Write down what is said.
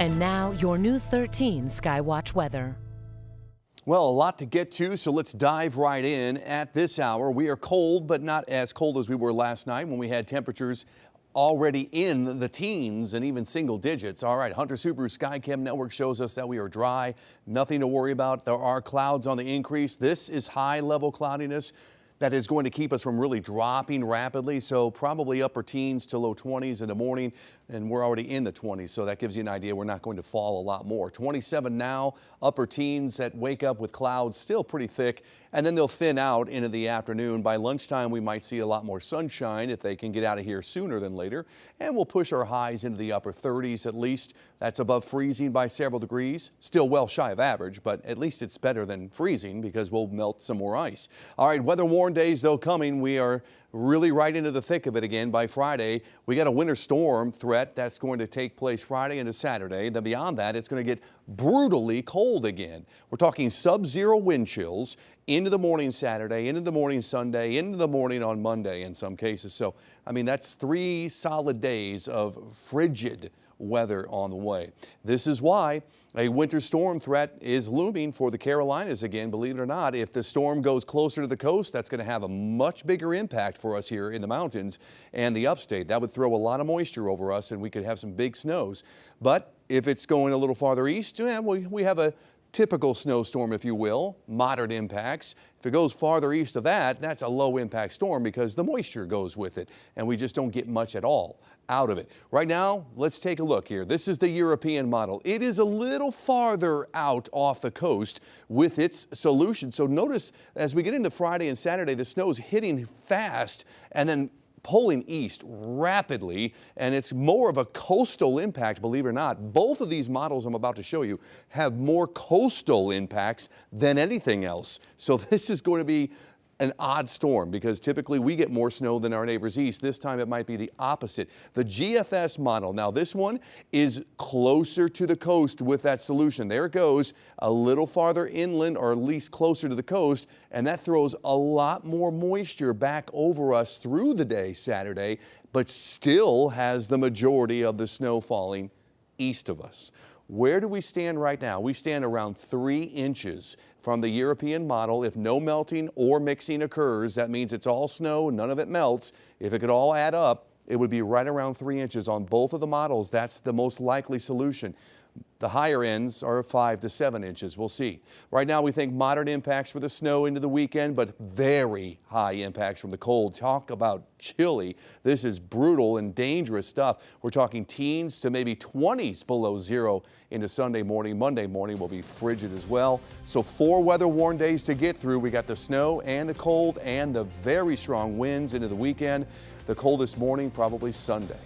And now, your News 13 Skywatch weather. Well, a lot to get to, so let's dive right in. At this hour, we are cold, but not as cold as we were last night when we had temperatures already in the teens and even single digits. All right, Hunter Subaru Skycam Network shows us that we are dry. Nothing to worry about. There are clouds on the increase. This is high-level cloudiness that is going to keep us from really dropping rapidly. So probably upper teens to low 20s in the morning, and we're already in the 20s. So that gives you an idea we're not going to fall a lot more. 27 now, upper teens that wake up with clouds still pretty thick, and then they'll thin out into the afternoon. By lunchtime, we might see a lot more sunshine if they can get out of here sooner than later. And we'll push our highs into the upper 30s at least. That's above freezing by several degrees. Still well shy of average, but at least it's better than freezing because we'll melt some more ice. All right, weather warned days though coming. We are really right into the thick of it again by Friday. We got a winter storm threat that's going to take place Friday into Saturday. Then beyond that, it's going to get brutally cold again. We're talking sub-zero wind chills into the morning Saturday, into the morning Sunday, into the morning on Monday in some cases. So, I mean, that's 3 solid days of frigid weather on the way. This is why a winter storm threat is looming for the Carolinas again, believe it or not. If the storm goes closer to the coast, that's going to have a much bigger impact for us here in the mountains and the upstate. That would throw a lot of moisture over us and we could have some big snows. But if it's going a little farther east, we have a typical snowstorm, if you will, moderate impacts. If it goes farther east of that, that's a low impact storm because the moisture goes with it and we just don't get much at all out of it. Right now, let's take a look here. This is the European model. It is a little farther out off the coast with its solution. So notice as we get into Friday and Saturday, the snow's hitting fast and then pulling east rapidly, and it's more of a coastal impact, believe it or not. Both of these models I'm about to show you have more coastal impacts than anything else. So this is going to be an odd storm because typically we get more snow than our neighbors east. This time it might be the opposite. The GFS model, now this one is closer to the coast with that solution. There it goes, a little farther inland or at least closer to the coast, and that throws a lot more moisture back over us through the day Saturday, but still has the majority of the snow falling east of us. Where do we stand right now? We stand around 3 inches from the European model. If no melting or mixing occurs, that means it's all snow, none of it melts. If it could all add up, it would be right around 3 inches on both of the models. That's the most likely solution. The higher ends are 5 to 7 inches. We'll see. Right now, we think moderate impacts for the snow into the weekend, but very high impacts from the cold. Talk about chilly. This is brutal and dangerous stuff. We're talking teens to maybe 20s below zero into Sunday morning. Monday morning will be frigid as well. So 4 weather warned days to get through. We got the snow and the cold and the very strong winds into the weekend. The coldest morning probably Sunday.